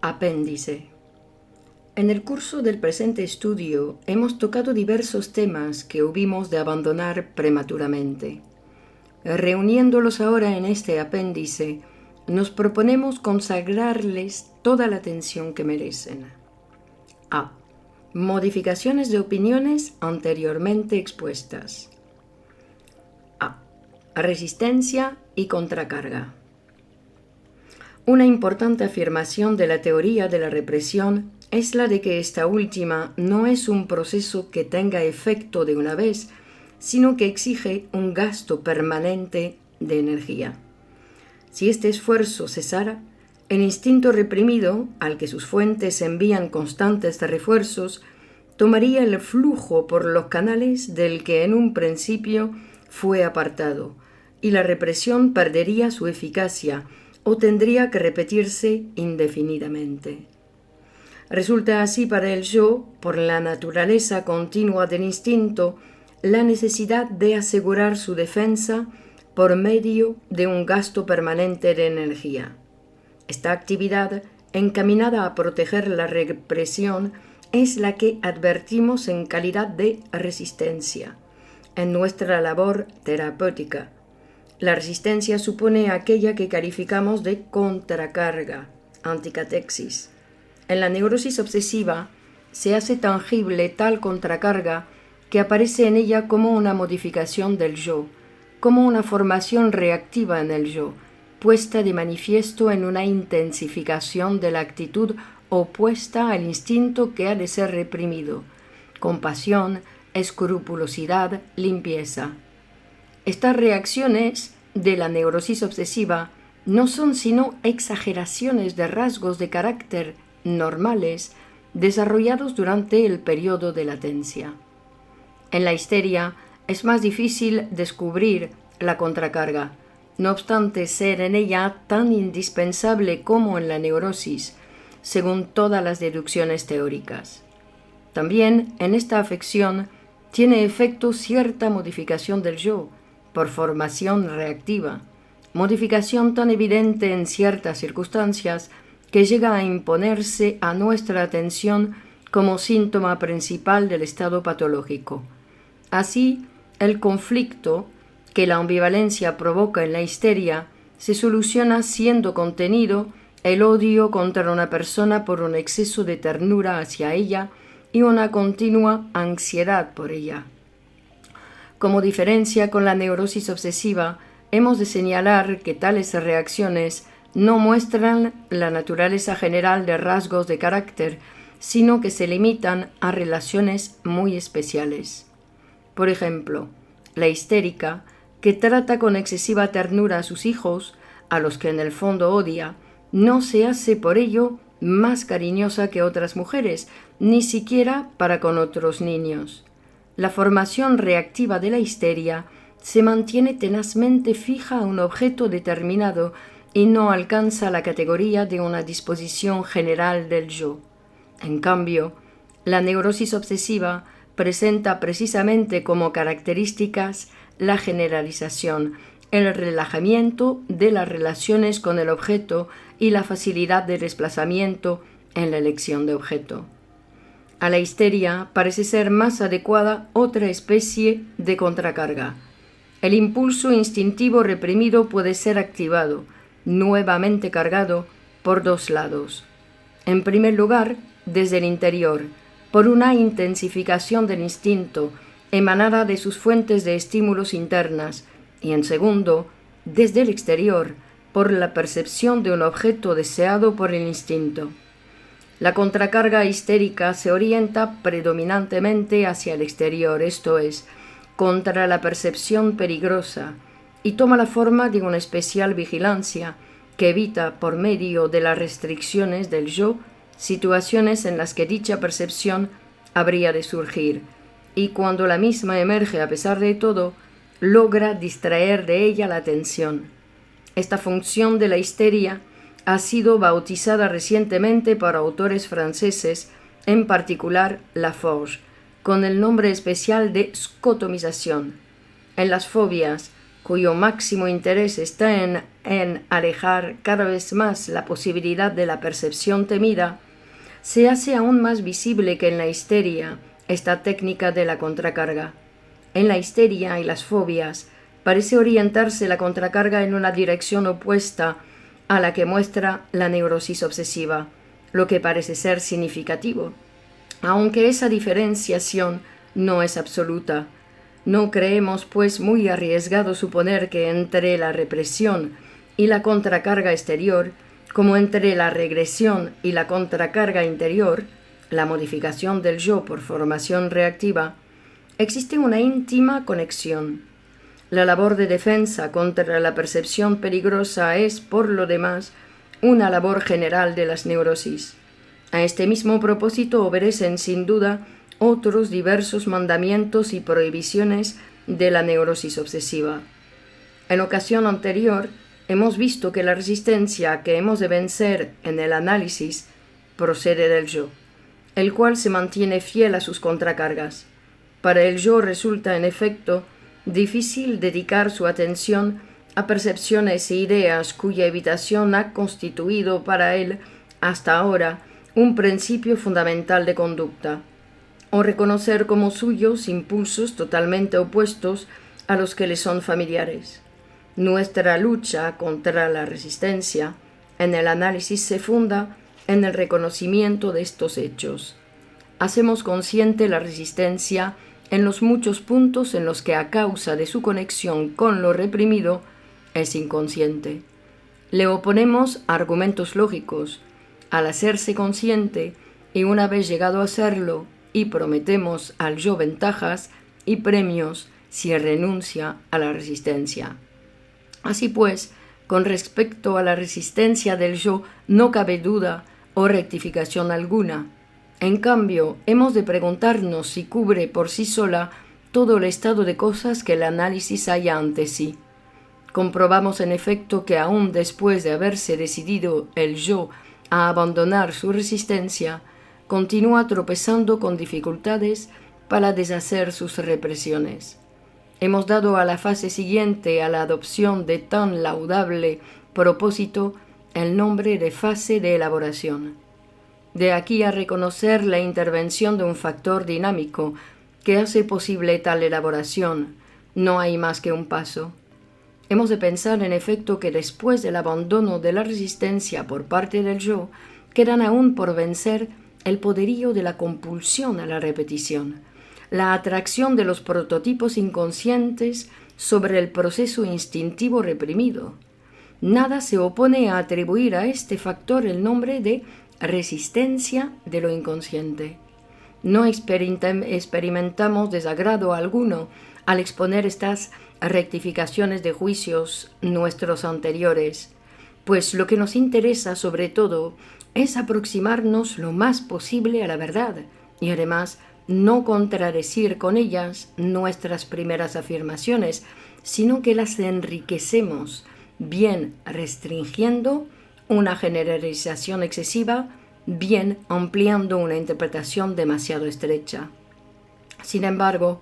Apéndice. En el curso del presente estudio hemos tocado diversos temas que hubimos de abandonar prematuramente. Reuniéndolos ahora en este apéndice, nos proponemos consagrarles toda la atención que merecen. A. Modificaciones de opiniones anteriormente expuestas. A. Resistencia y contracarga. Una importante afirmación de la teoría de la represión es la de que esta última no es un proceso que tenga efecto de una vez, sino que exige un gasto permanente de energía. Si este esfuerzo cesara, el instinto reprimido, al que sus fuentes envían constantes refuerzos, tomaría el flujo por los canales del que en un principio fue apartado, y la represión perdería su eficacia o tendría que repetirse indefinidamente. Resulta así para el yo, por la naturaleza continua del instinto, la necesidad de asegurar su defensa por medio de un gasto permanente de energía. Esta actividad, encaminada a proteger la represión, es la que advertimos en calidad de resistencia en nuestra labor terapéutica. La resistencia supone aquella que calificamos de contracarga, anticatexis. En la neurosis obsesiva se hace tangible tal contracarga que aparece en ella como una modificación del yo, como una formación reactiva en el yo, puesta de manifiesto en una intensificación de la actitud opuesta al instinto que ha de ser reprimido, compasión, escrupulosidad, limpieza. Estas reacciones de la neurosis obsesiva no son sino exageraciones de rasgos de carácter normales desarrollados durante el periodo de latencia. En la histeria es más difícil descubrir la contracarga, no obstante ser en ella tan indispensable como en la neurosis, según todas las deducciones teóricas. También en esta afección tiene efecto cierta modificación del yo, por formación reactiva, modificación tan evidente en ciertas circunstancias que llega a imponerse a nuestra atención como síntoma principal del estado patológico. Así, el conflicto que la ambivalencia provoca en la histeria se soluciona siendo contenido el odio contra una persona por un exceso de ternura hacia ella y una continua ansiedad por ella. Como diferencia con la neurosis obsesiva, hemos de señalar que tales reacciones no muestran la naturaleza general de rasgos de carácter, sino que se limitan a relaciones muy especiales. Por ejemplo, la histérica, que trata con excesiva ternura a sus hijos, a los que en el fondo odia, no se hace por ello más cariñosa que otras mujeres, ni siquiera para con otros niños. La formación reactiva de la histeria se mantiene tenazmente fija a un objeto determinado y no alcanza la categoría de una disposición general del yo. En cambio, la neurosis obsesiva presenta precisamente como características la generalización, el relajamiento de las relaciones con el objeto y la facilidad de desplazamiento en la elección de objeto. A la histeria parece ser más adecuada otra especie de contracarga. El impulso instintivo reprimido puede ser activado, nuevamente cargado, por dos lados. En primer lugar, desde el interior, por una intensificación del instinto emanada de sus fuentes de estímulos internas, y en segundo, desde el exterior, por la percepción de un objeto deseado por el instinto. La contracarga histérica se orienta predominantemente hacia el exterior, esto es, contra la percepción peligrosa, y toma la forma de una especial vigilancia que evita, por medio de las restricciones del yo, situaciones en las que dicha percepción habría de surgir, y cuando la misma emerge a pesar de todo, logra distraer de ella la atención. Esta función de la histeria ha sido bautizada recientemente por autores franceses, en particular Laforgue, con el nombre especial de scotomización. En las fobias, cuyo máximo interés está en alejar cada vez más la posibilidad de la percepción temida, se hace aún más visible que en la histeria esta técnica de la contracarga. En la histeria y las fobias parece orientarse la contracarga en una dirección opuesta a la que muestra la neurosis obsesiva, lo que parece ser significativo, aunque esa diferenciación no es absoluta. No creemos, pues, muy arriesgado suponer que entre la represión y la contracarga exterior, como entre la regresión y la contracarga interior, la modificación del yo por formación reactiva, existe una íntima conexión. La labor de defensa contra la percepción peligrosa es, por lo demás, una labor general de las neurosis. A este mismo propósito obedecen, sin duda, otros diversos mandamientos y prohibiciones de la neurosis obsesiva. En ocasión anterior, hemos visto que la resistencia que hemos de vencer en el análisis procede del yo, el cual se mantiene fiel a sus contracargas. Para el yo resulta, en efecto, difícil dedicar su atención a percepciones e ideas cuya evitación ha constituido para él, hasta ahora, un principio fundamental de conducta, o reconocer como suyos impulsos totalmente opuestos a los que le son familiares. Nuestra lucha contra la resistencia en el análisis se funda en el reconocimiento de estos hechos. Hacemos consciente la resistencia en los muchos puntos en los que, a causa de su conexión con lo reprimido, es inconsciente. Le oponemos argumentos lógicos. Al hacerse consciente, y una vez llegado a serlo, y prometemos al yo ventajas y premios si renuncia a la resistencia. Así pues, con respecto a la resistencia del yo no cabe duda o rectificación alguna. En cambio, hemos de preguntarnos si cubre por sí sola todo el estado de cosas que el análisis halla ante sí. Comprobamos en efecto que aún después de haberse decidido el yo a abandonar su resistencia, continúa tropezando con dificultades para deshacer sus represiones. Hemos dado a la fase siguiente a la adopción de tan laudable propósito el nombre de fase de elaboración. De aquí a reconocer la intervención de un factor dinámico que hace posible tal elaboración, no hay más que un paso. Hemos de pensar, en efecto, que después del abandono de la resistencia por parte del yo, quedan aún por vencer el poderío de la compulsión a la repetición, la atracción de los prototipos inconscientes sobre el proceso instintivo reprimido. Nada se opone a atribuir a este factor el nombre de resistencia de lo inconsciente. No experimentamos desagrado alguno al exponer estas rectificaciones de juicios nuestros anteriores, pues lo que nos interesa sobre todo es aproximarnos lo más posible a la verdad y además no contradecir con ellas nuestras primeras afirmaciones, sino que las enriquecemos, bien restringiendo una generalización excesiva, bien ampliando una interpretación demasiado estrecha. Sin embargo,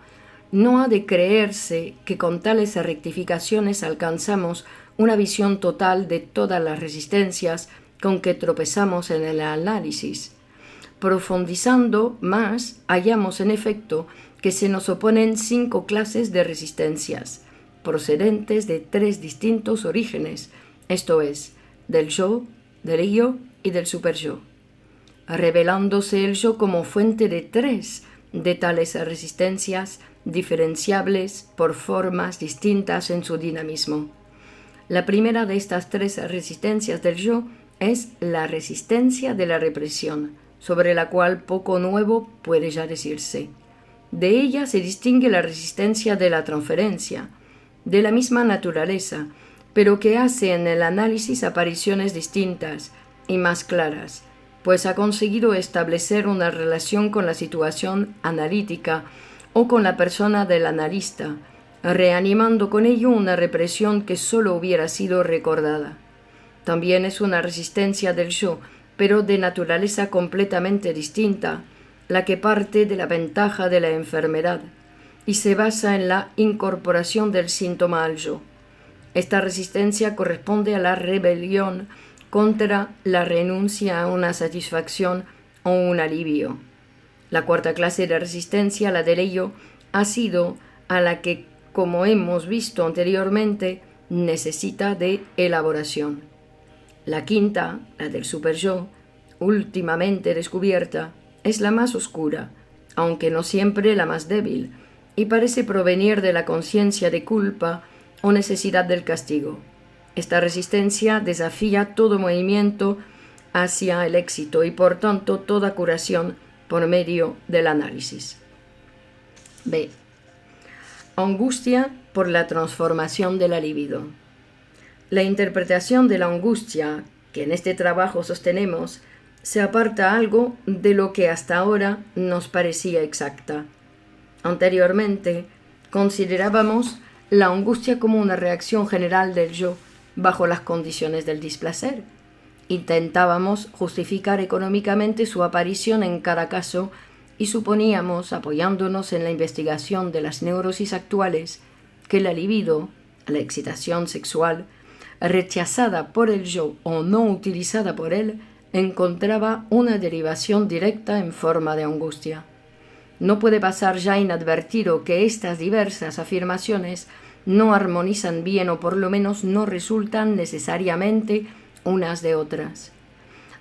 no ha de creerse que con tales rectificaciones alcanzamos una visión total de todas las resistencias con que tropezamos en el análisis. Profundizando más, hallamos en efecto que se nos oponen 5 clases de resistencias, procedentes de 3 distintos orígenes, esto es, del yo, del yo y del superyo, revelándose el yo como fuente de 3 de tales resistencias diferenciables por formas distintas en su dinamismo. La primera de estas 3 resistencias del yo es la resistencia de la represión, sobre la cual poco nuevo puede ya decirse. De ella se distingue la resistencia de la transferencia, de la misma naturaleza, pero que hace en el análisis apariciones distintas y más claras, pues ha conseguido establecer una relación con la situación analítica o con la persona del analista, reanimando con ello una represión que sólo hubiera sido recordada. También es una resistencia del yo, pero de naturaleza completamente distinta, la que parte de la ventaja de la enfermedad y se basa en la incorporación del síntoma al yo. Esta resistencia corresponde a la rebelión contra la renuncia a una satisfacción o un alivio. La cuarta clase de resistencia, la del ello, ha sido a la que, como hemos visto anteriormente, necesita de elaboración. La quinta, la del superyo, últimamente descubierta, es la más oscura, aunque no siempre la más débil, y parece provenir de la conciencia de culpa o necesidad del castigo. Esta resistencia desafía todo movimiento hacia el éxito y por tanto toda curación por medio del análisis. B. Angustia por la transformación de la libido. La interpretación de la angustia que en este trabajo sostenemos se aparta algo de lo que hasta ahora nos parecía exacta. Anteriormente considerábamos la angustia como una reacción general del yo bajo las condiciones del displacer. Intentábamos justificar económicamente su aparición en cada caso y suponíamos, apoyándonos en la investigación de las neurosis actuales, que la libido, la excitación sexual, rechazada por el yo o no utilizada por él, encontraba una derivación directa en forma de angustia. No puede pasar ya inadvertido que estas diversas afirmaciones no armonizan bien o por lo menos no resultan necesariamente unas de otras.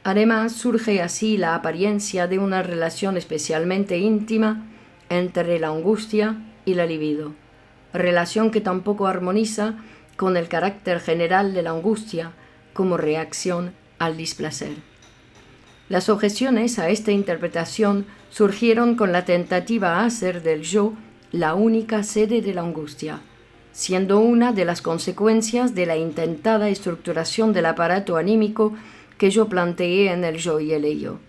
Además, surge así la apariencia de una relación especialmente íntima entre la angustia y la libido, relación que tampoco armoniza con el carácter general de la angustia como reacción al displacer. Las objeciones a esta interpretación surgieron con la tentativa a hacer del yo la única sede de la angustia, siendo una de las consecuencias de la intentada estructuración del aparato anímico que yo planteé en el yo y el ello.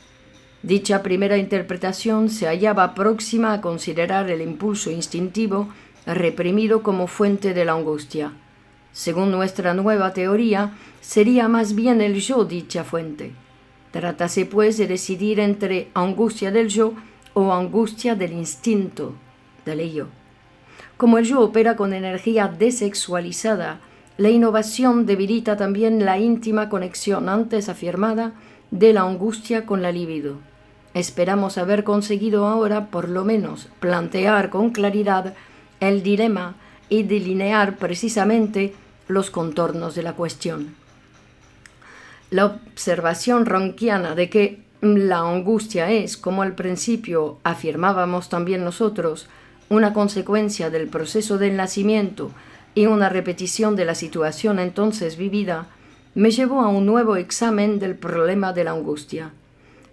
Dicha primera interpretación se hallaba próxima a considerar el impulso instintivo reprimido como fuente de la angustia. Según nuestra nueva teoría, sería más bien el yo dicha fuente. Trátase, pues, de decidir entre angustia del yo o angustia del instinto, del ello. Como el yo opera con energía desexualizada, la innovación debilita también la íntima conexión antes afirmada de la angustia con la libido. Esperamos haber conseguido ahora, por lo menos, plantear con claridad el dilema y delinear precisamente los contornos de la cuestión. La observación ronquiana de que la angustia es, como al principio afirmábamos también nosotros, una consecuencia del proceso del nacimiento y una repetición de la situación entonces vivida, me llevó a un nuevo examen del problema de la angustia.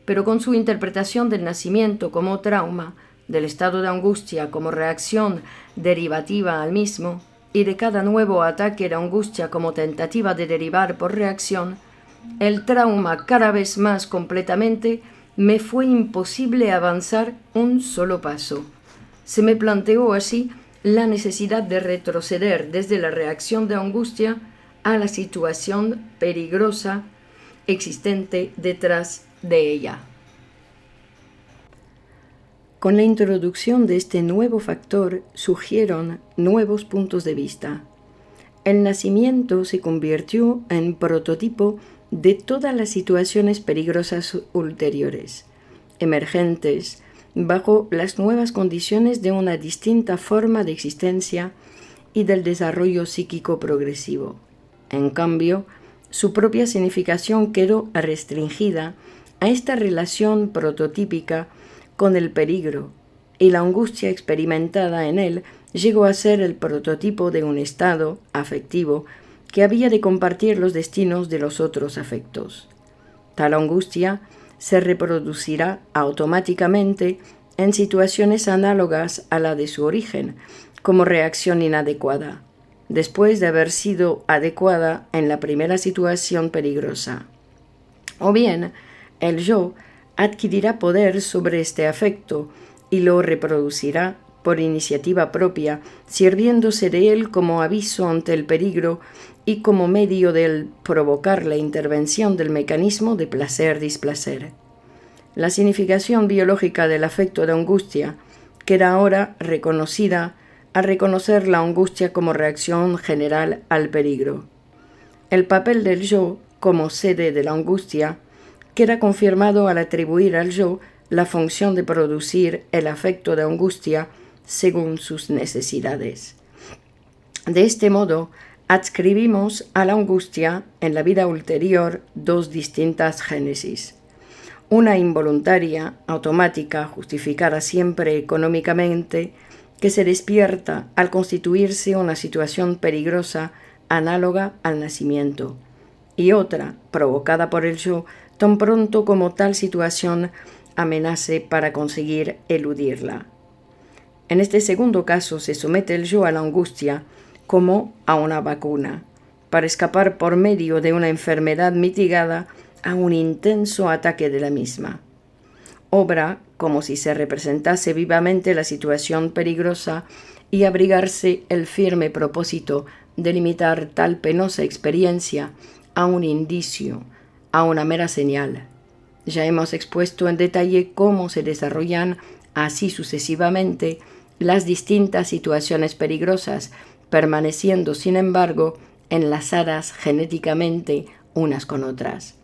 Pero con su interpretación del nacimiento como trauma, del estado de angustia como reacción derivativa al mismo, y de cada nuevo ataque de angustia como tentativa de derivar por reacción, el trauma cada vez más completamente, me fue imposible avanzar un solo paso. Se me planteó así la necesidad de retroceder desde la reacción de angustia a la situación peligrosa existente detrás de ella. Con la introducción de este nuevo factor surgieron nuevos puntos de vista. El nacimiento se convirtió en prototipo de todas las situaciones peligrosas ulteriores, emergentes bajo las nuevas condiciones de una distinta forma de existencia y del desarrollo psíquico progresivo. En cambio, su propia significación quedó restringida a esta relación prototípica con el peligro, y la angustia experimentada en él llegó a ser el prototipo de un estado afectivo que había de compartir los destinos de los otros afectos. Tal angustia se reproducirá automáticamente en situaciones análogas a la de su origen, como reacción inadecuada, después de haber sido adecuada en la primera situación peligrosa. O bien, el yo adquirirá poder sobre este afecto y lo reproducirá por iniciativa propia, sirviéndose de él como aviso ante el peligro y como medio de provocar la intervención del mecanismo de placer-displacer. La significación biológica del afecto de angustia queda ahora reconocida al reconocer la angustia como reacción general al peligro. El papel del yo como sede de la angustia queda confirmado al atribuir al yo la función de producir el afecto de angustia según sus necesidades. De este modo, adscribimos a la angustia en la vida ulterior dos distintas génesis. Una involuntaria, automática, justificada siempre económicamente, que se despierta al constituirse una situación peligrosa análoga al nacimiento, y otra, provocada por el yo, tan pronto como tal situación amenace para conseguir eludirla. En este segundo caso se somete el yo a la angustia como a una vacuna, para escapar por medio de una enfermedad mitigada a un intenso ataque de la misma. Obra como si se representase vivamente la situación peligrosa y abrigarse el firme propósito de limitar tal penosa experiencia a un indicio, a una mera señal. Ya hemos expuesto en detalle cómo se desarrollan así sucesivamente las distintas situaciones peligrosas, permaneciendo, sin embargo, enlazadas genéticamente unas con otras.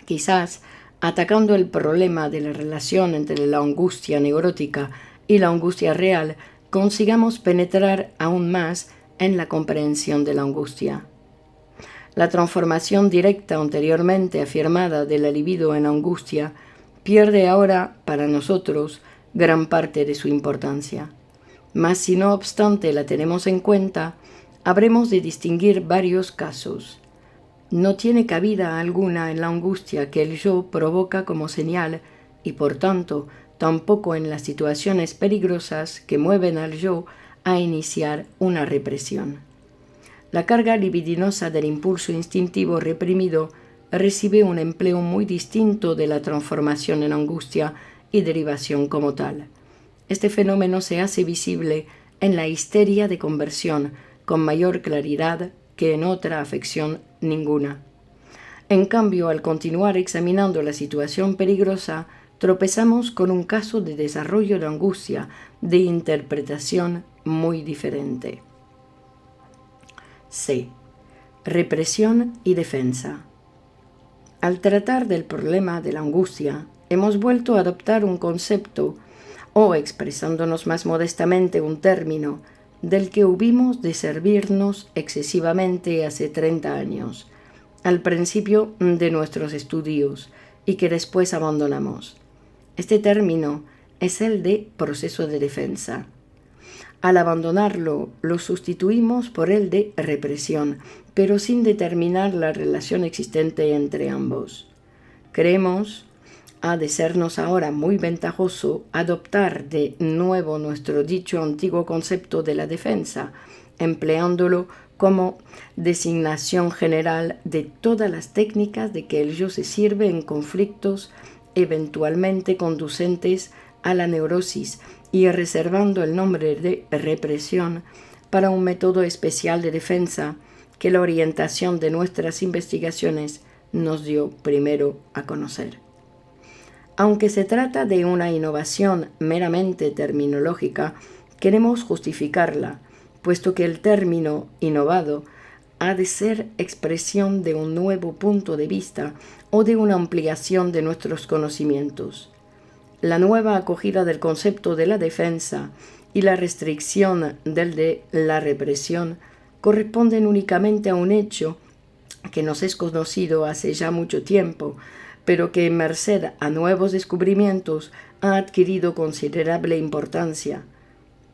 Quizás, atacando el problema de la relación entre la angustia neurótica y la angustia real, consigamos penetrar aún más en la comprensión de la angustia. La transformación directa anteriormente afirmada de la libido en angustia pierde ahora, para nosotros, gran parte de su importancia. Mas si no obstante la tenemos en cuenta, habremos de distinguir varios casos. No tiene cabida alguna en la angustia que el yo provoca como señal y por tanto tampoco en las situaciones peligrosas que mueven al yo a iniciar una represión. La carga libidinosa del impulso instintivo reprimido recibe un empleo muy distinto de la transformación en angustia y derivación como tal. Este fenómeno se hace visible en la histeria de conversión con mayor claridad que en otra afección ninguna. En cambio, al continuar examinando la situación peligrosa, tropezamos con un caso de desarrollo de angustia, de interpretación muy diferente. C. Represión y defensa. Al tratar del problema de la angustia, hemos vuelto a adoptar un concepto, o expresándonos más modestamente un término, del que hubimos de servirnos excesivamente hace 30 años, al principio de nuestros estudios, y que después abandonamos. Este término es el de proceso de defensa. Al abandonarlo, lo sustituimos por el de represión, pero sin determinar la relación existente entre ambos. Creemos ha de sernos ahora muy ventajoso adoptar de nuevo nuestro dicho antiguo concepto de la defensa, empleándolo como designación general de todas las técnicas de que el yo se sirve en conflictos eventualmente conducentes a la neurosis y reservando el nombre de represión para un método especial de defensa que la orientación de nuestras investigaciones nos dio primero a conocer. Aunque se trata de una innovación meramente terminológica, queremos justificarla, puesto que el término innovado ha de ser expresión de un nuevo punto de vista o de una ampliación de nuestros conocimientos. La nueva acogida del concepto de la defensa y la restricción del de la represión corresponden únicamente a un hecho que nos es conocido hace ya mucho tiempo, pero que, merced a nuevos descubrimientos, ha adquirido considerable importancia.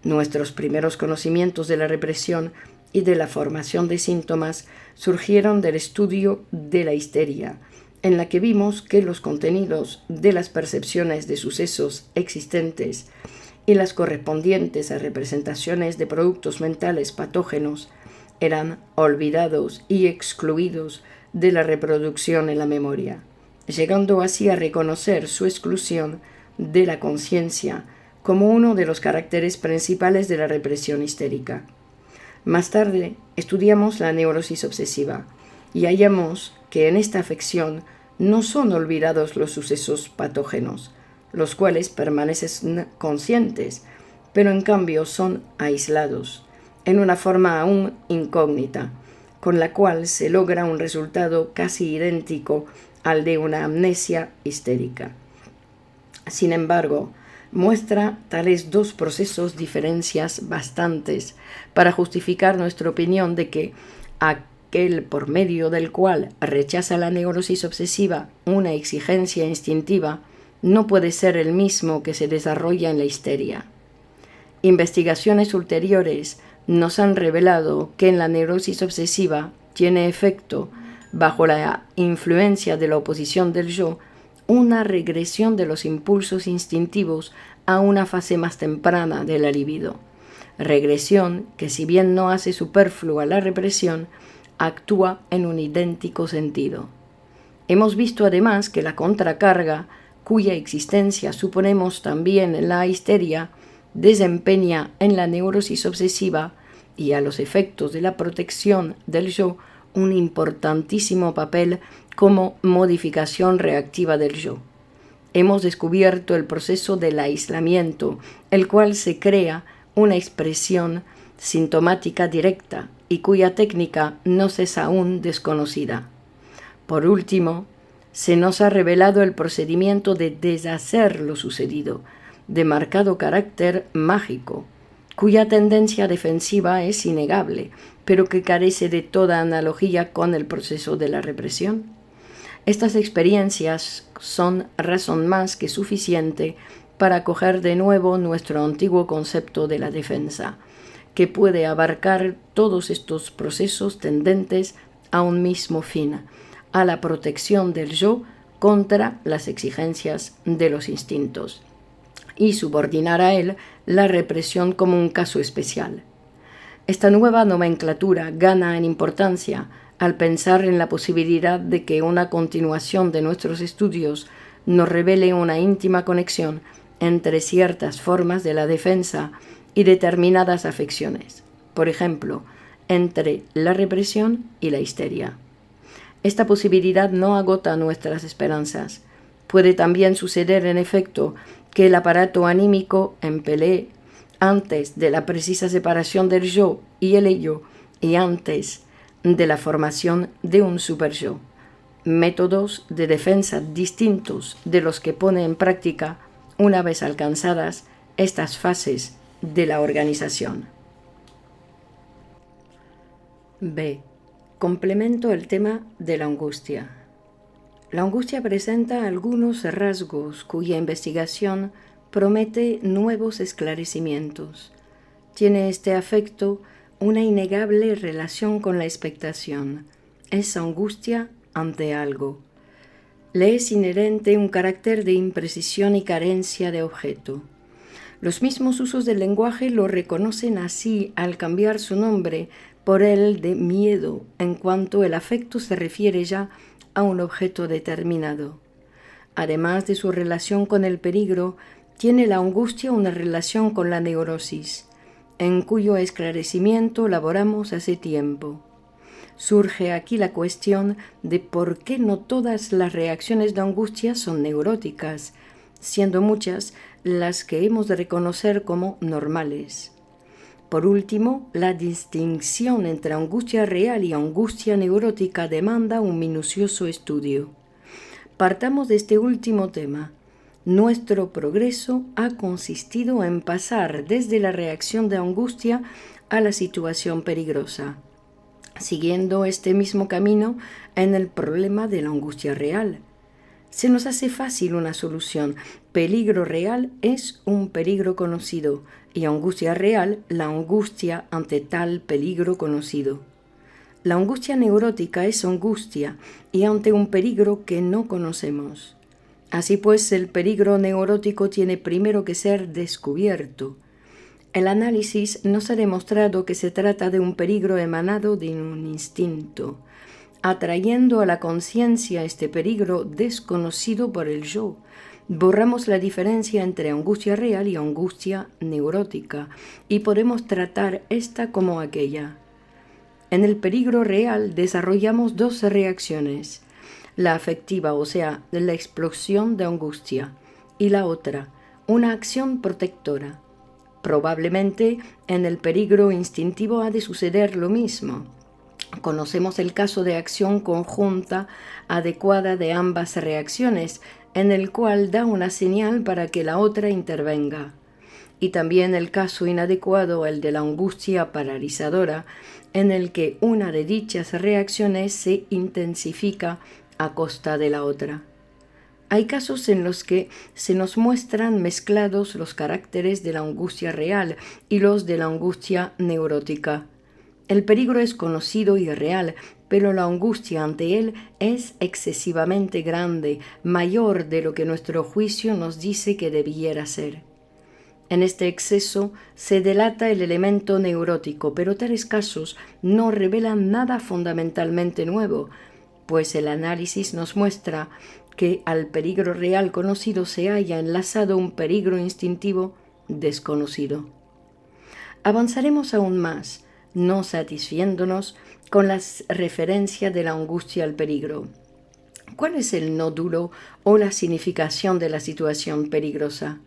Nuestros primeros conocimientos de la represión y de la formación de síntomas surgieron del estudio de la histeria, en la que vimos que los contenidos de las percepciones de sucesos existentes y las correspondientes a representaciones de productos mentales patógenos eran olvidados y excluidos de la reproducción en la memoria, llegando así a reconocer su exclusión de la conciencia como uno de los caracteres principales de la represión histérica. Más tarde estudiamos la neurosis obsesiva y hallamos que en esta afección no son olvidados los sucesos patógenos, los cuales permanecen conscientes, pero en cambio son aislados, en una forma aún incógnita, con la cual se logra un resultado casi idéntico al de una amnesia histérica. Sin embargo, muestra tales dos procesos diferencias bastantes para justificar nuestra opinión de que aquel por medio del cual rechaza la neurosis obsesiva una exigencia instintiva no puede ser el mismo que se desarrolla en la histeria. Investigaciones ulteriores nos han revelado que en la neurosis obsesiva tiene efecto, bajo la influencia de la oposición del yo, una regresión de los impulsos instintivos a una fase más temprana de la libido. Regresión que, si bien no hace superflua la represión, actúa en un idéntico sentido. Hemos visto además que la contracarga, cuya existencia suponemos también en la histeria, desempeña en la neurosis obsesiva y a los efectos de la protección del yo un importantísimo papel como modificación reactiva del yo. Hemos descubierto el proceso del aislamiento, el cual se crea una expresión sintomática directa y cuya técnica nos es aún desconocida. Por último, se nos ha revelado el procedimiento de deshacer lo sucedido, de marcado carácter mágico, cuya tendencia defensiva es innegable, pero que carece de toda analogía con el proceso de la represión. Estas experiencias son razón más que suficiente para acoger de nuevo nuestro antiguo concepto de la defensa, que puede abarcar todos estos procesos tendentes a un mismo fin, a la protección del yo contra las exigencias de los instintos, y subordinar a él la represión como un caso especial. Esta nueva nomenclatura gana en importancia al pensar en la posibilidad de que una continuación de nuestros estudios nos revele una íntima conexión entre ciertas formas de la defensa y determinadas afecciones, por ejemplo, entre la represión y la histeria. Esta posibilidad no agota nuestras esperanzas. Puede también suceder, en efecto, que el aparato anímico empelee antes de la precisa separación del yo y el ello y antes de la formación de un superyo, métodos de defensa distintos de los que pone en práctica una vez alcanzadas estas fases de la organización. B. Complemento el tema de la angustia. La angustia presenta algunos rasgos cuya investigación promete nuevos esclarecimientos. Tiene este afecto una innegable relación con la expectación. Es angustia ante algo. Le es inherente un carácter de imprecisión y carencia de objeto. Los mismos usos del lenguaje lo reconocen así al cambiar su nombre por el de miedo, en cuanto el afecto se refiere ya a un objeto determinado. Además de su relación con el peligro, tiene la angustia una relación con la neurosis, en cuyo esclarecimiento laboramos hace tiempo. Surge aquí la cuestión de por qué no todas las reacciones de angustia son neuróticas, siendo muchas las que hemos de reconocer como normales. Por último, la distinción entre angustia real y angustia neurótica demanda un minucioso estudio. Partamos de este último tema. Nuestro progreso ha consistido en pasar desde la reacción de angustia a la situación peligrosa, siguiendo este mismo camino en el problema de la angustia real. Se nos hace fácil una solución. Peligro real es un peligro conocido y angustia real la angustia ante tal peligro conocido. La angustia neurótica es angustia y ante un peligro que no conocemos. Así pues, el peligro neurótico tiene primero que ser descubierto. El análisis nos ha demostrado que se trata de un peligro emanado de un instinto, atrayendo a la conciencia este peligro desconocido por el yo. Borramos la diferencia entre angustia real y angustia neurótica y podemos tratar esta como aquella. En el peligro real desarrollamos dos reacciones, la afectiva, o sea, la explosión de angustia, y la otra, una acción protectora. Probablemente en el peligro instintivo ha de suceder lo mismo. Conocemos el caso de acción conjunta adecuada de ambas reacciones, en el cual da una señal para que la otra intervenga. Y también el caso inadecuado, el de la angustia paralizadora, en el que una de dichas reacciones se intensifica a costa de la otra. Hay casos en los que se nos muestran mezclados los caracteres de la angustia real y los de la angustia neurótica. El peligro es conocido y real, pero la angustia ante él es excesivamente grande, mayor de lo que nuestro juicio nos dice que debiera ser. En este exceso se delata el elemento neurótico, pero tales casos no revelan nada fundamentalmente nuevo, pues el análisis nos muestra que al peligro real conocido se haya enlazado un peligro instintivo desconocido. Avanzaremos aún más, no satisfiéndonos con la referencia de la angustia al peligro. ¿Cuál es el nódulo o la significación de la situación peligrosa?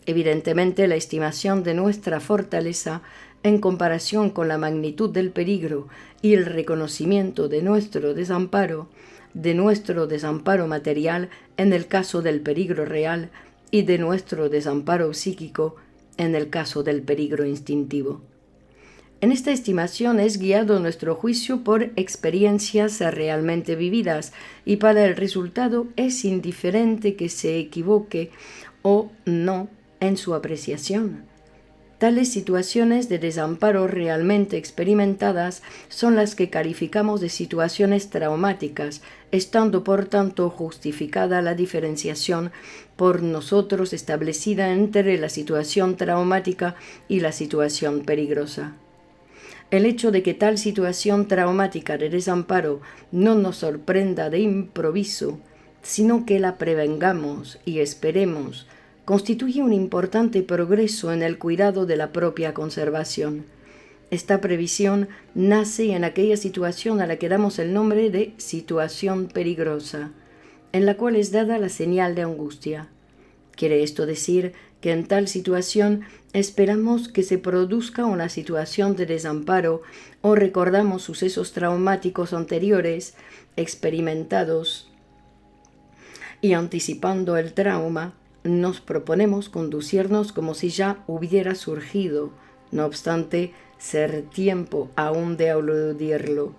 Evidentemente, la estimación de nuestra fortaleza en comparación con la magnitud del peligro y el reconocimiento de nuestro desamparo material en el caso del peligro real y de nuestro desamparo psíquico en el caso del peligro instintivo. En esta estimación es guiado nuestro juicio por experiencias realmente vividas y para el resultado es indiferente que se equivoque o no en su apreciación. Tales situaciones de desamparo realmente experimentadas son las que calificamos de situaciones traumáticas, estando por tanto justificada la diferenciación por nosotros establecida entre la situación traumática y la situación peligrosa. El hecho de que tal situación traumática de desamparo no nos sorprenda de improviso, sino que la prevengamos y esperemos, constituye un importante progreso en el cuidado de la propia conservación. Esta previsión nace en aquella situación a la que damos el nombre de situación peligrosa, en la cual es dada la señal de angustia. Quiere esto decir que en tal situación esperamos que se produzca una situación de desamparo o recordamos sucesos traumáticos anteriores experimentados y anticipando el trauma, nos proponemos conducirnos como si ya hubiera surgido, no obstante ser tiempo aún de eludirlo.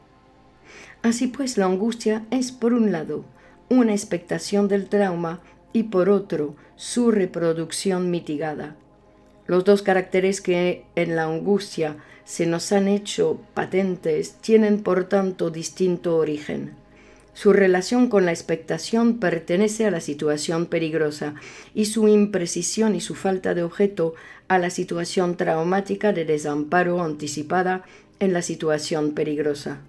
Así pues, la angustia es, por un lado, una expectación del trauma y, por otro, su reproducción mitigada. Los dos caracteres que en la angustia se nos han hecho patentes tienen, por tanto, distinto origen. Su relación con la expectación pertenece a la situación peligrosa y su imprecisión y su falta de objeto a la situación traumática de desamparo anticipada en la situación peligrosa.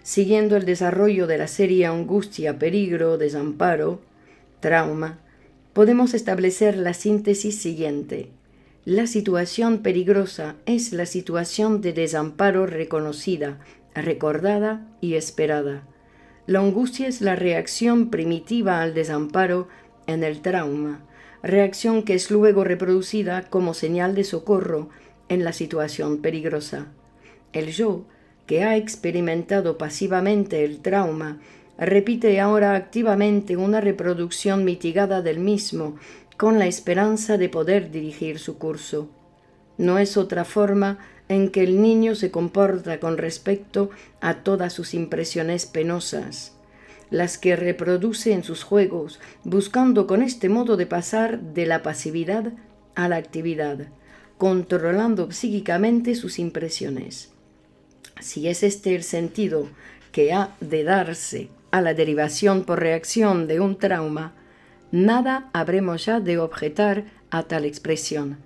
Siguiendo el desarrollo de la serie angustia, peligro, desamparo, trauma, podemos establecer la síntesis siguiente. La situación peligrosa es la situación de desamparo reconocida, recordada y esperada. La angustia es la reacción primitiva al desamparo en el trauma, reacción que es luego reproducida como señal de socorro en la situación peligrosa. El yo, que ha experimentado pasivamente el trauma, repite ahora activamente una reproducción mitigada del mismo, con la esperanza de poder dirigir su curso. No es otra forma en que el niño se comporta con respecto a todas sus impresiones penosas, las que reproduce en sus juegos, buscando con este modo de pasar de la pasividad a la actividad, controlando psíquicamente sus impresiones. Si es este el sentido que ha de darse a la derivación por reacción de un trauma, nada habremos ya de objetar a tal expresión.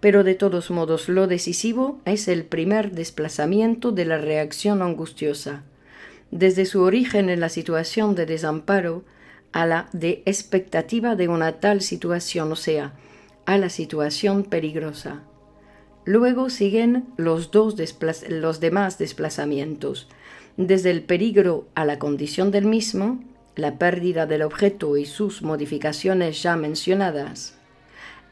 Pero de todos modos lo decisivo es el primer desplazamiento de la reacción angustiosa, desde su origen en la situación de desamparo a la de expectativa de una tal situación, o sea, a la situación peligrosa. Luego siguen los demás desplazamientos, desde el peligro a la condición del mismo, la pérdida del objeto y sus modificaciones ya mencionadas.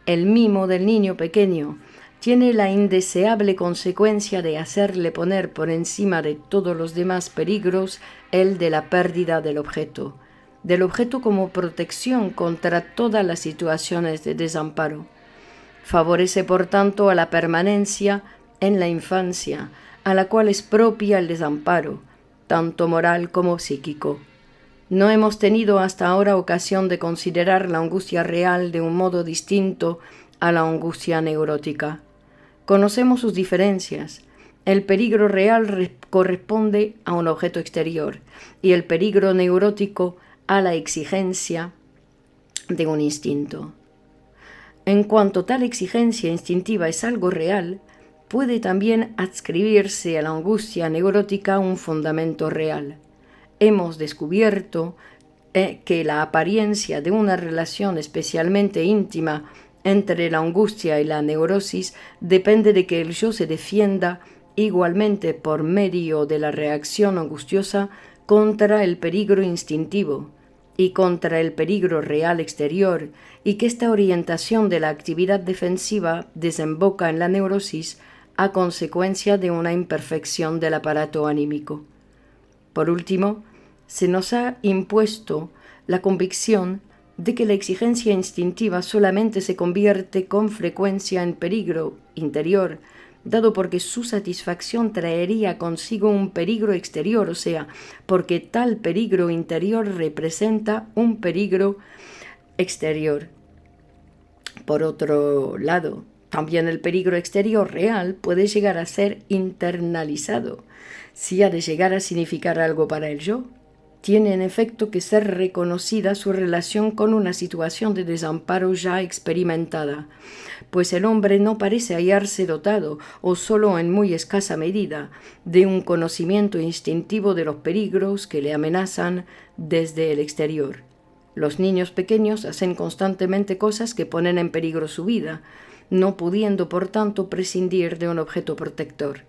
El mimo del niño pequeño tiene la indeseable consecuencia de hacerle poner por encima de todos los demás peligros el de la pérdida del objeto como protección contra todas las situaciones de desamparo. Favorece, por tanto, a la permanencia en la infancia, a la cual es propia el desamparo, tanto moral como psíquico. No hemos tenido hasta ahora ocasión de considerar la angustia real de un modo distinto a la angustia neurótica. Conocemos sus diferencias. El peligro real corresponde a un objeto exterior y el peligro neurótico a la exigencia de un instinto. En cuanto tal exigencia instintiva es algo real, puede también adscribirse a la angustia neurótica un fundamento real. Hemos descubierto que la apariencia de una relación especialmente íntima entre la angustia y la neurosis depende de que el yo se defienda igualmente por medio de la reacción angustiosa contra el peligro instintivo y contra el peligro real exterior, y que esta orientación de la actividad defensiva desemboca en la neurosis a consecuencia de una imperfección del aparato anímico. Por último, se nos ha impuesto la convicción de que la exigencia instintiva solamente se convierte con frecuencia en peligro interior, dado porque su satisfacción traería consigo un peligro exterior, o sea, porque tal peligro interior representa un peligro exterior. Por otro lado, también el peligro exterior real puede llegar a ser internalizado, si ha de llegar a significar algo para el yo. Tiene en efecto que ser reconocida su relación con una situación de desamparo ya experimentada, pues el hombre no parece hallarse dotado, o solo en muy escasa medida, de un conocimiento instintivo de los peligros que le amenazan desde el exterior. Los niños pequeños hacen constantemente cosas que ponen en peligro su vida, no pudiendo por tanto prescindir de un objeto protector.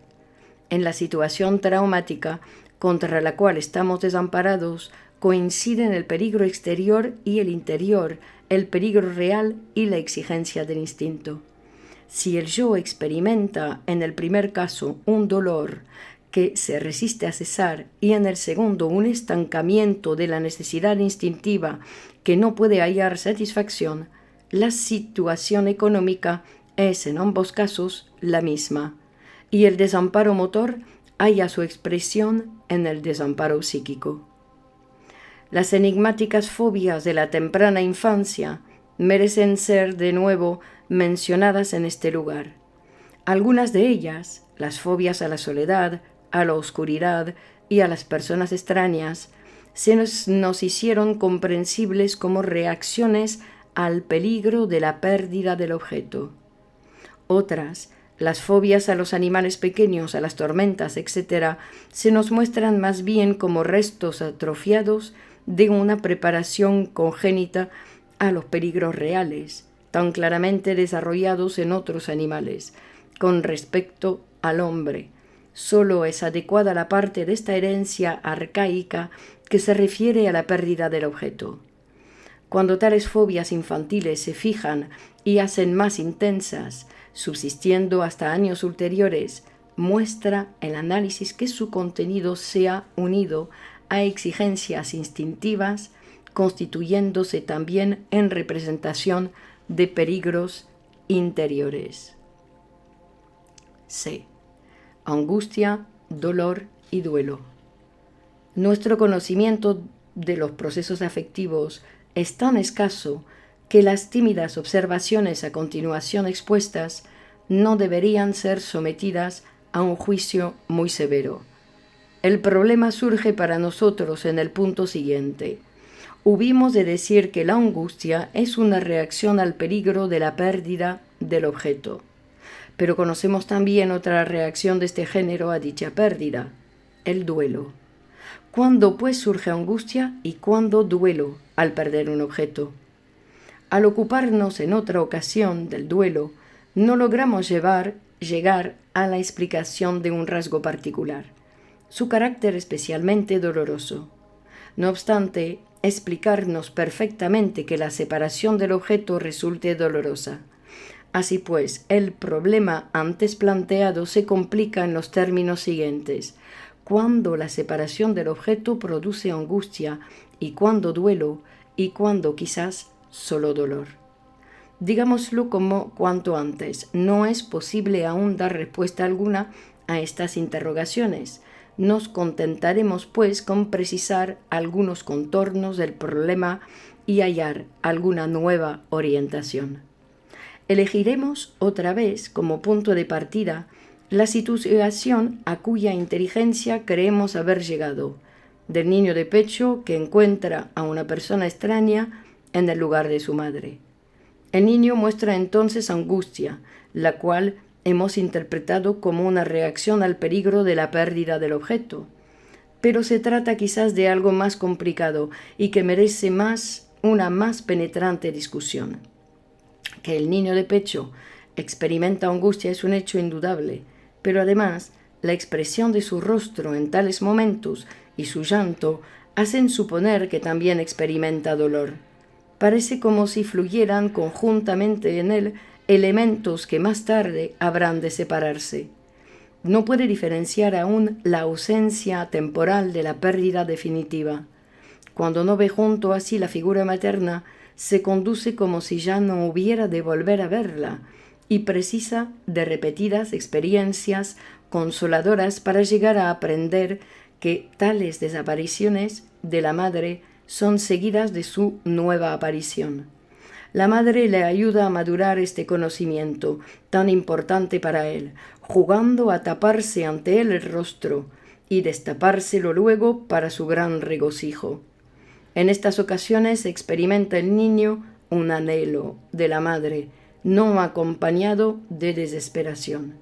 En la situación traumática contra la cual estamos desamparados, coinciden el peligro exterior y el interior, el peligro real y la exigencia del instinto. Si el yo experimenta en el primer caso un dolor que se resiste a cesar y en el segundo un estancamiento de la necesidad instintiva que no puede hallar satisfacción, la situación económica es en ambos casos la misma, y el desamparo motor halla su expresión en el desamparo psíquico. Las enigmáticas fobias de la temprana infancia merecen ser de nuevo mencionadas en este lugar. Algunas de ellas, las fobias a la soledad, a la oscuridad y a las personas extrañas, nos hicieron comprensibles como reacciones al peligro de la pérdida del objeto. Otras, las fobias a los animales pequeños, a las tormentas, etc., se nos muestran más bien como restos atrofiados de una preparación congénita a los peligros reales, tan claramente desarrollados en otros animales. Con respecto al hombre, solo es adecuada la parte de esta herencia arcaica que se refiere a la pérdida del objeto. Cuando tales fobias infantiles se fijan y hacen más intensas, subsistiendo hasta años ulteriores, muestra el análisis que su contenido se ha unido a exigencias instintivas, constituyéndose también en representación de peligros interiores. C. Angustia, dolor y duelo. Nuestro conocimiento de los procesos afectivos es tan escaso que las tímidas observaciones a continuación expuestas no deberían ser sometidas a un juicio muy severo. El problema surge para nosotros en el punto siguiente. Hubimos de decir que la angustia es una reacción al peligro de la pérdida del objeto, pero conocemos también otra reacción de este género a dicha pérdida, el duelo. ¿Cuándo pues surge angustia y cuándo duelo al perder un objeto? Al ocuparnos en otra ocasión del duelo, no logramos llegar a la explicación de un rasgo particular, su carácter especialmente doloroso. No obstante, explicarnos perfectamente que la separación del objeto resulte dolorosa. Así pues, el problema antes planteado se complica en los términos siguientes: cuando la separación del objeto produce angustia, y cuando duelo, y cuando quizás solo dolor. Digámoslo como cuanto antes, no es posible aún dar respuesta alguna a estas interrogaciones. Nos contentaremos, pues, con precisar algunos contornos del problema y hallar alguna nueva orientación. Elegiremos otra vez como punto de partida la situación a cuya inteligencia creemos haber llegado, del niño de pecho que encuentra a una persona extraña en el lugar de su madre. El niño muestra entonces angustia, la cual hemos interpretado como una reacción al peligro de la pérdida del objeto. Pero se trata quizás de algo más complicado y que merece una más penetrante discusión. Que el niño de pecho experimenta angustia es un hecho indudable, pero además la expresión de su rostro en tales momentos y su llanto hacen suponer que también experimenta dolor. Parece como si fluyeran conjuntamente en él elementos que más tarde habrán de separarse. No puede diferenciar aún la ausencia temporal de la pérdida definitiva. Cuando no ve junto a sí la figura materna, se conduce como si ya no hubiera de volver a verla, y precisa de repetidas experiencias consoladoras para llegar a aprender que tales desapariciones de la madre son seguidas de su nueva aparición. La madre le ayuda a madurar este conocimiento tan importante para él, jugando a taparse ante él el rostro y destapárselo luego para su gran regocijo. En estas ocasiones experimenta el niño un anhelo de la madre, no acompañado de desesperación.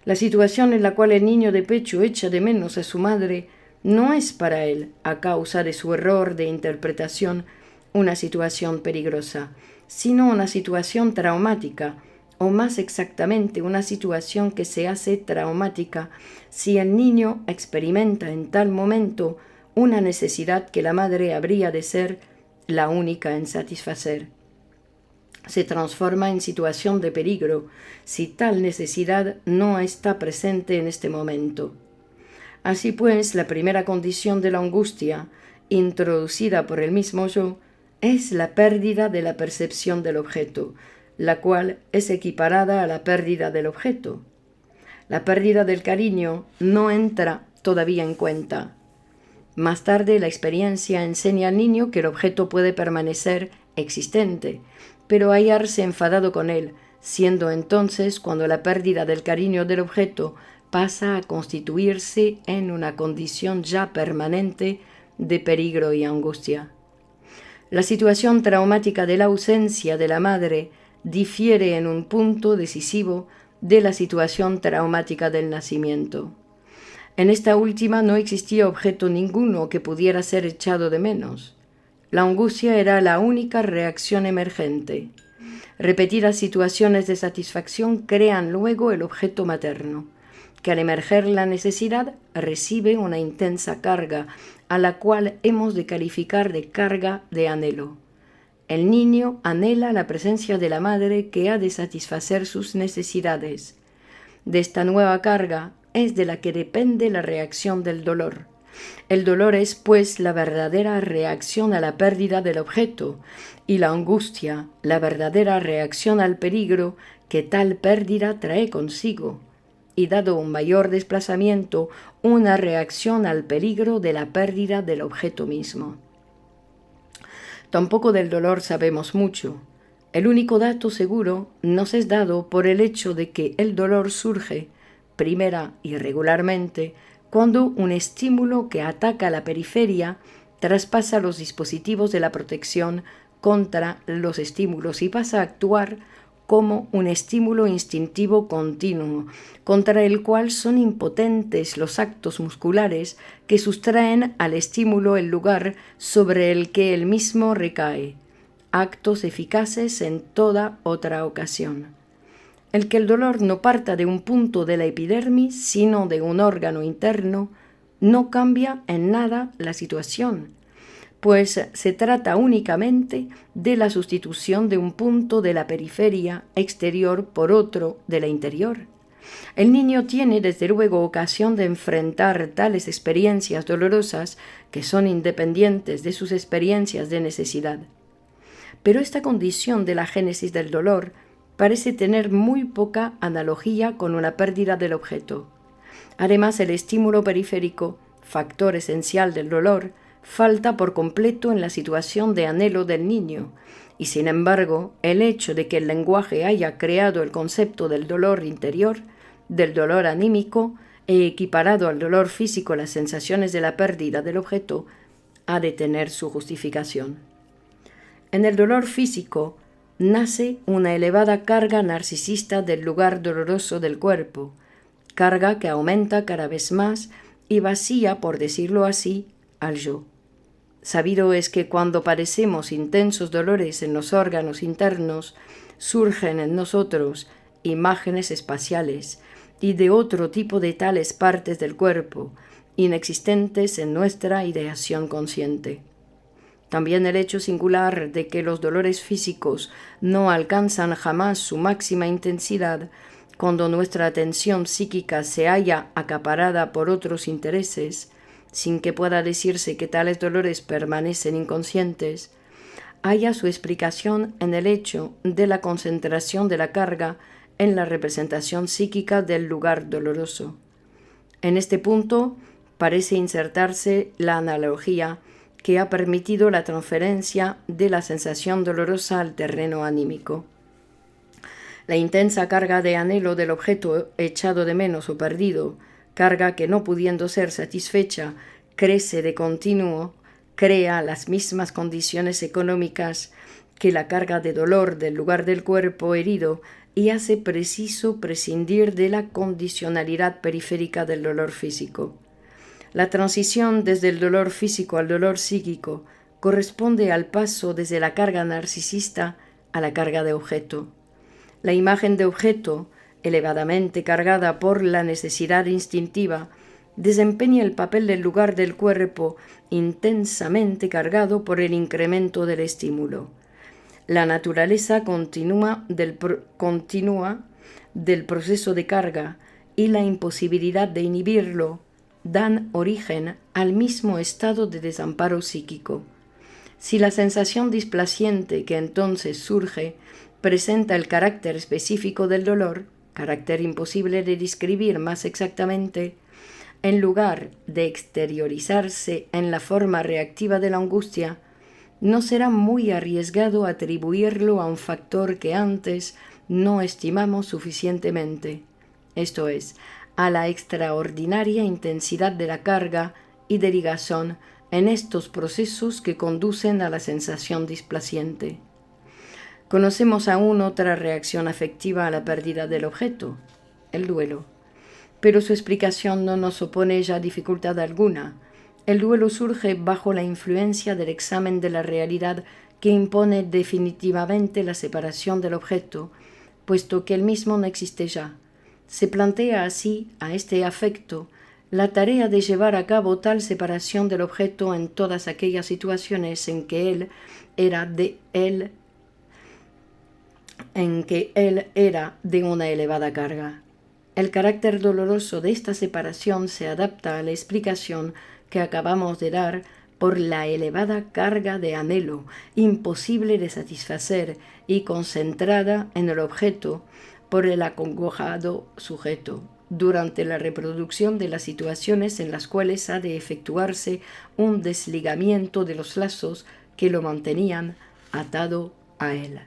La situación en la cual el niño de pecho echa de menos a su madre no es para él, a causa de su error de interpretación, una situación peligrosa, sino una situación traumática, o más exactamente una situación que se hace traumática si el niño experimenta en tal momento una necesidad que la madre habría de ser la única en satisfacer. Se transforma en situación de peligro si tal necesidad no está presente en este momento. Así pues, la primera condición de la angustia, introducida por el mismo yo, es la pérdida de la percepción del objeto, la cual es equiparada a la pérdida del objeto. La pérdida del cariño no entra todavía en cuenta. Más tarde, la experiencia enseña al niño que el objeto puede permanecer existente, pero hallarse enfadado con él, siendo entonces cuando la pérdida del cariño del objeto pasa a constituirse en una condición ya permanente de peligro y angustia. La situación traumática de la ausencia de la madre difiere en un punto decisivo de la situación traumática del nacimiento. En esta última no existía objeto ninguno que pudiera ser echado de menos. La angustia era la única reacción emergente. Repetidas situaciones de satisfacción crean luego el objeto materno, que al emerger la necesidad recibe una intensa carga, a la cual hemos de calificar de carga de anhelo. El niño anhela la presencia de la madre que ha de satisfacer sus necesidades. De esta nueva carga es de la que depende la reacción del dolor. El dolor es, pues, la verdadera reacción a la pérdida del objeto, y la angustia, la verdadera reacción al peligro que tal pérdida trae consigo, y dado un mayor desplazamiento, una reacción al peligro de la pérdida del objeto mismo. Tampoco del dolor sabemos mucho. El único dato seguro nos es dado por el hecho de que el dolor surge, primera y regularmente, cuando un estímulo que ataca la periferia traspasa los dispositivos de la protección contra los estímulos y pasa a actuar como un estímulo instintivo continuo, contra el cual son impotentes los actos musculares que sustraen al estímulo el lugar sobre el que él mismo recae, actos eficaces en toda otra ocasión. El que el dolor no parta de un punto de la epidermis, sino de un órgano interno, no cambia en nada la situación, pues se trata únicamente de la sustitución de un punto de la periferia exterior por otro de la interior. El niño tiene desde luego ocasión de enfrentar tales experiencias dolorosas que son independientes de sus experiencias de necesidad. Pero esta condición de la génesis del dolor parece tener muy poca analogía con una pérdida del objeto. Además, el estímulo periférico, factor esencial del dolor, falta por completo en la situación de anhelo del niño, y sin embargo, el hecho de que el lenguaje haya creado el concepto del dolor interior, del dolor anímico, e equiparado al dolor físico las sensaciones de la pérdida del objeto, ha de tener su justificación. En el dolor físico nace una elevada carga narcisista del lugar doloroso del cuerpo, carga que aumenta cada vez más y vacía, por decirlo así, al yo. Sabido es que cuando padecemos intensos dolores en los órganos internos, surgen en nosotros imágenes espaciales y de otro tipo de tales partes del cuerpo, inexistentes en nuestra ideación consciente. También el hecho singular de que los dolores físicos no alcanzan jamás su máxima intensidad cuando nuestra atención psíquica se halla acaparada por otros intereses, sin que pueda decirse que tales dolores permanecen inconscientes, halla su explicación en el hecho de la concentración de la carga en la representación psíquica del lugar doloroso. En este punto parece insertarse la analogía que ha permitido la transferencia de la sensación dolorosa al terreno anímico. La intensa carga de anhelo del objeto echado de menos o perdido, carga que no pudiendo ser satisfecha, crece de continuo, crea las mismas condiciones económicas que la carga de dolor del lugar del cuerpo herido y hace preciso prescindir de la condicionalidad periférica del dolor físico. La transición desde el dolor físico al dolor psíquico corresponde al paso desde la carga narcisista a la carga de objeto. La imagen de objeto, elevadamente cargada por la necesidad instintiva, desempeña el papel del lugar del cuerpo intensamente cargado por el incremento del estímulo. La naturaleza continua del proceso de carga y la imposibilidad de inhibirlo dan origen al mismo estado de desamparo psíquico. Si la sensación displaciente que entonces surge presenta el carácter específico del dolor, carácter imposible de describir más exactamente, en lugar de exteriorizarse en la forma reactiva de la angustia, no será muy arriesgado atribuirlo a un factor que antes no estimamos suficientemente, esto es, a la extraordinaria intensidad de la carga y de ligazón en estos procesos que conducen a la sensación displaciente. Conocemos aún otra reacción afectiva a la pérdida del objeto, el duelo, pero su explicación no nos opone ya dificultad alguna. El duelo surge bajo la influencia del examen de la realidad que impone definitivamente la separación del objeto, puesto que el mismo no existe ya. Se plantea así a este afecto la tarea de llevar a cabo tal separación del objeto en todas aquellas situaciones en que él era de una elevada carga. El carácter doloroso de esta separación se adapta a la explicación que acabamos de dar por la elevada carga de anhelo, imposible de satisfacer y concentrada en el objeto por el acongojado sujeto, durante la reproducción de las situaciones en las cuales ha de efectuarse un desligamiento de los lazos que lo mantenían atado a él.